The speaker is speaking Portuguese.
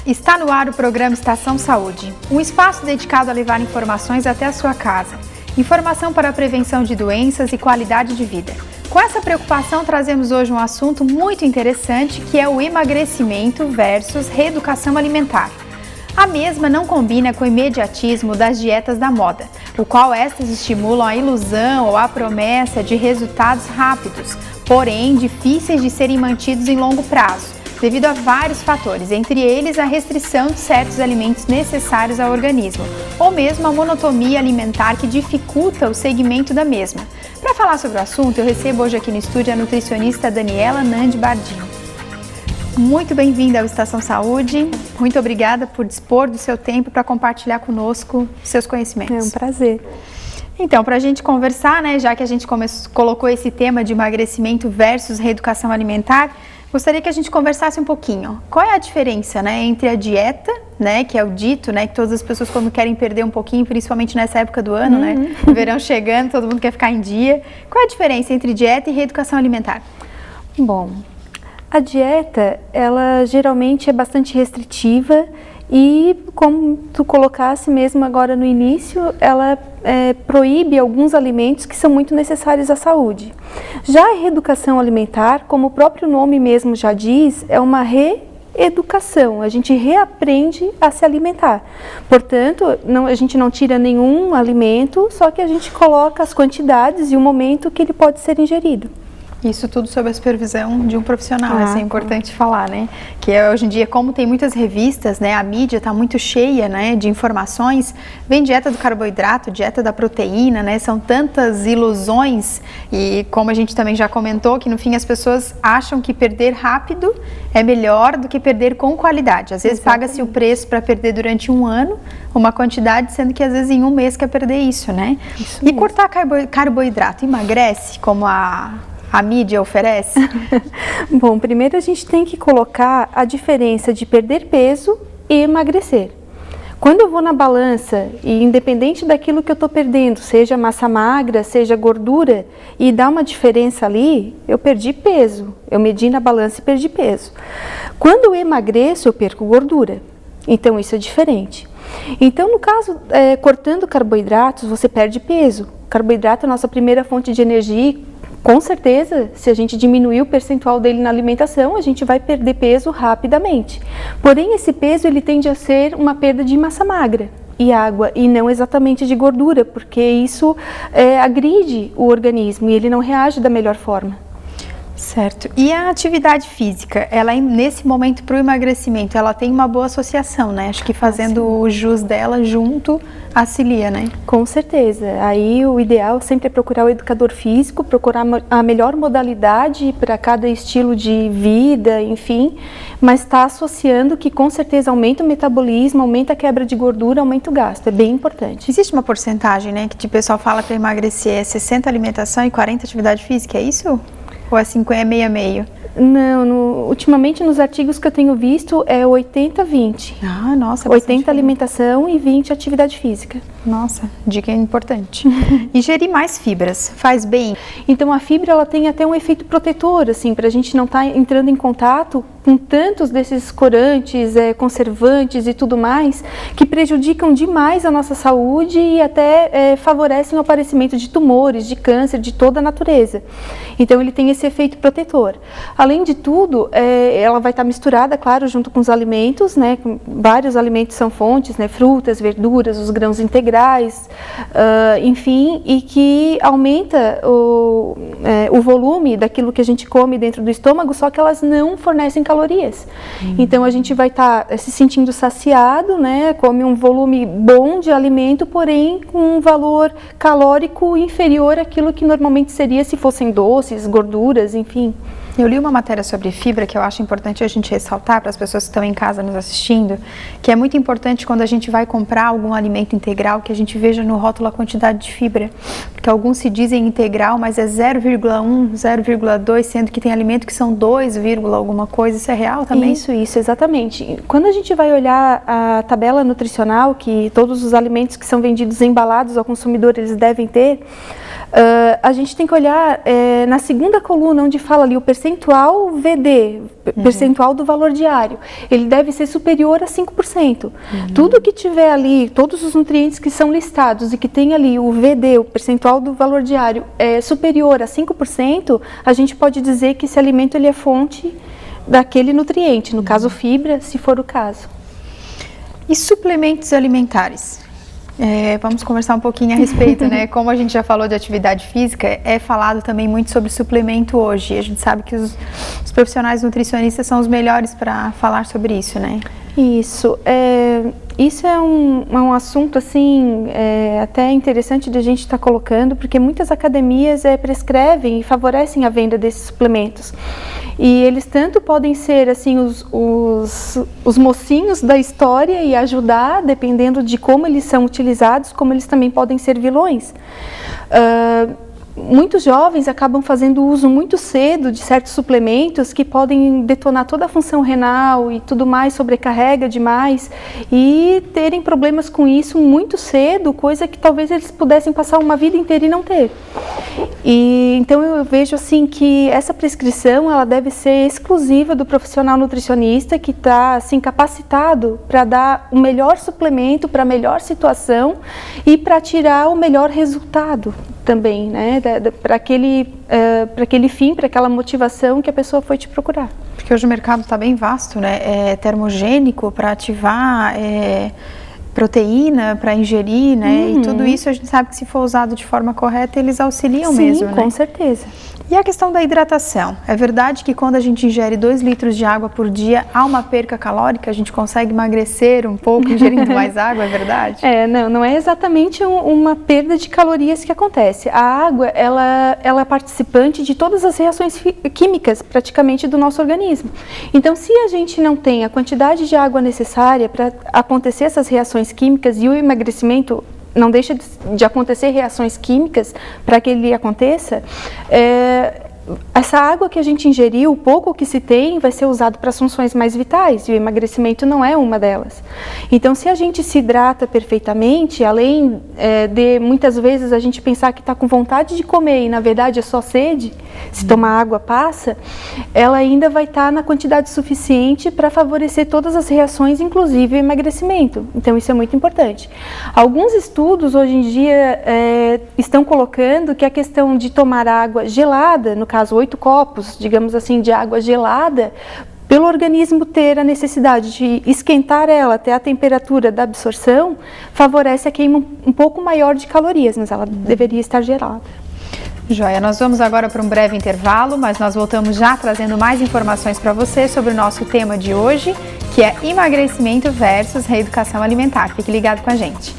Está no ar o programa Estação Saúde, um espaço dedicado a levar informações até a sua casa. Informação para a prevenção de doenças e qualidade de vida. Com essa preocupação, trazemos hoje um assunto muito interessante, que é o emagrecimento versus reeducação alimentar. A mesma não combina com o imediatismo das dietas da moda, o qual estas estimulam a ilusão ou a promessa de resultados rápidos, porém difíceis de serem mantidos em longo prazo, devido a vários fatores, entre eles a restrição de certos alimentos necessários ao organismo, ou mesmo a monotonia alimentar que dificulta o segmento da mesma. Para falar sobre o assunto, eu recebo hoje aqui no estúdio a nutricionista Daniela Nandi Bardim. Muito bem-vinda ao Estação Saúde, muito obrigada por dispor do seu tempo para compartilhar conosco seus conhecimentos. É um prazer. Então, para a gente conversar, né, já que a gente colocou esse tema de emagrecimento versus reeducação alimentar, gostaria que a gente conversasse um pouquinho. Qual é a diferença, né, entre a dieta, né, que é o dito, né, que todas as pessoas quando querem perder um pouquinho, principalmente nessa época do ano, né, o verão chegando, todo mundo quer ficar em dia. Qual é a diferença entre dieta e reeducação alimentar? Bom, a dieta, ela geralmente é bastante restritiva e, como tu colocasse mesmo agora no início, ela proíbe alguns alimentos que são muito necessários à saúde. Já a reeducação alimentar, como o próprio nome mesmo já diz, é uma reeducação, a gente reaprende a se alimentar. Portanto, a gente não tira nenhum alimento, só que a gente coloca as quantidades e o momento que ele pode ser ingerido. Isso tudo sob a supervisão de um profissional, isso é importante falar, né? Que hoje em dia, como tem muitas revistas, né, a mídia está muito cheia, né, de informações, vem dieta do carboidrato, dieta da proteína, né, são tantas ilusões e como a gente também já comentou, que no fim as pessoas acham que perder rápido é melhor do que perder com qualidade. Às vezes paga-se o preço para perder durante um ano uma quantidade, sendo que às vezes em um mês quer perder isso, né? Isso e mesmo. Cortar carboidrato emagrece, como a mídia oferece? Bom, primeiro a gente tem que colocar a diferença de perder peso e emagrecer. Quando eu vou na balança e independente daquilo que eu estou perdendo, seja massa magra, seja gordura, e dá uma diferença ali, eu perdi peso. Eu medi na balança e perdi peso. Quando eu emagreço, eu perco gordura. Então isso é diferente. Então, no caso, cortando carboidratos, você perde peso. Carboidrato é a nossa primeira fonte de energia. Com certeza, se a gente diminuir o percentual dele na alimentação, a gente vai perder peso rapidamente. Porém, esse peso ele tende a ser uma perda de massa magra e água, e não exatamente de gordura, porque isso agride o organismo e ele não reage da melhor forma. Certo. E a atividade física, ela nesse momento para o emagrecimento, ela tem uma boa associação, né? Acho que fazendo o jus dela junto auxilia, né? Com certeza. Aí o ideal sempre é procurar o educador físico, procurar a melhor modalidade para cada estilo de vida, enfim, mas está associando que com certeza aumenta o metabolismo, aumenta a quebra de gordura, aumenta o gasto. É bem importante. Existe uma porcentagem, né, que o pessoal fala para emagrecer é 60 alimentação e 40 atividade física, é isso? Ou é 50, é meio? Não, ultimamente nos artigos que eu tenho visto é 80-20. Ah, nossa. 80 alimentação e 20 atividade física. Nossa, dica importante. Ingerir mais fibras, faz bem? Então a fibra ela tem até um efeito protetor, assim, para a gente não estar entrando em contato com tantos desses corantes, conservantes e tudo mais, que prejudicam demais a nossa saúde e até favorecem o aparecimento de tumores, de câncer, de toda a natureza. Então ele tem esse efeito protetor. Além de tudo, ela vai estar misturada, claro, junto com os alimentos, né? Vários alimentos são fontes, né? Frutas, verduras, os grãos integrais, enfim, e que aumenta o volume daquilo que a gente come dentro do estômago, só que elas não fornecem calorias. Então a gente vai estar se sentindo saciado, né? Come um volume bom de alimento, porém com um valor calórico inferior àquilo que normalmente seria se fossem doces, gorduras, enfim. Eu li uma matéria sobre fibra que eu acho importante a gente ressaltar para as pessoas que estão em casa nos assistindo, que é muito importante quando a gente vai comprar algum alimento integral, que a gente veja no rótulo a quantidade de fibra, porque alguns se dizem integral, mas é 0,1, 0,2, sendo que tem alimento que são 2, alguma coisa, isso é real também? Isso, exatamente. Quando a gente vai olhar a tabela nutricional, que todos os alimentos que são vendidos embalados ao consumidor, eles devem ter, A gente tem que olhar na segunda coluna, onde fala ali o percentual VD, percentual do valor diário. Ele deve ser superior a 5%. Tudo que tiver ali, todos os nutrientes que são listados e que tem ali o VD, o percentual do valor diário, superior a 5%, a gente pode dizer que esse alimento ele é fonte daquele nutriente, no caso fibra, se for o caso. E suplementos alimentares? Vamos conversar um pouquinho a respeito, né? Como a gente já falou de atividade física, é falado também muito sobre suplemento hoje. E a gente sabe que os profissionais nutricionistas são os melhores para falar sobre isso, né? Isso. Isso é um assunto, assim, até interessante de a gente estar colocando, porque muitas academias prescrevem e favorecem a venda desses suplementos. E eles tanto podem ser, assim, os mocinhos da história e ajudar, dependendo de como eles são utilizados, como eles também podem ser vilões. Muitos jovens acabam fazendo uso muito cedo de certos suplementos que podem detonar toda a função renal e tudo mais, sobrecarrega demais e terem problemas com isso muito cedo, coisa que talvez eles pudessem passar uma vida inteira e não ter. E então eu vejo assim que essa prescrição ela deve ser exclusiva do profissional nutricionista que está assim capacitado para dar o melhor suplemento para a melhor situação e para tirar o melhor resultado também, né, para aquele fim, para aquela motivação que a pessoa foi te procurar. Porque hoje o mercado está bem vasto, né, é termogênico para ativar, proteína para ingerir, né, e tudo isso a gente sabe que se for usado de forma correta, eles auxiliam mesmo, né? Sim, com certeza. E a questão da hidratação? É verdade que quando a gente ingere 2 litros de água por dia, há uma perca calórica? A gente consegue emagrecer um pouco ingerindo mais água, é verdade? Não é exatamente uma perda de calorias que acontece. A água, ela é participante de todas as reações químicas, praticamente, do nosso organismo. Então, se a gente não tem a quantidade de água necessária para acontecer essas reações químicas e o emagrecimento não deixa de acontecer reações químicas para que ele aconteça, essa água que a gente ingeriu, o pouco que se tem, vai ser usado para as funções mais vitais, e o emagrecimento não é uma delas. Então, se a gente se hidrata perfeitamente, além de muitas vezes a gente pensar que está com vontade de comer e na verdade é só sede, se tomar água passa, ela ainda vai estar na quantidade suficiente para favorecer todas as reações, inclusive o emagrecimento. Então, isso é muito importante. Alguns estudos hoje em dia estão colocando que a questão de tomar água gelada, no caso 8 copos, digamos assim, de água gelada, pelo organismo ter a necessidade de esquentar ela até a temperatura da absorção, favorece a queima um pouco maior de calorias, mas ela deveria estar gelada. Joia, nós vamos agora para um breve intervalo, mas nós voltamos já trazendo mais informações para você sobre o nosso tema de hoje, que é emagrecimento versus reeducação alimentar. Fique ligado com a gente.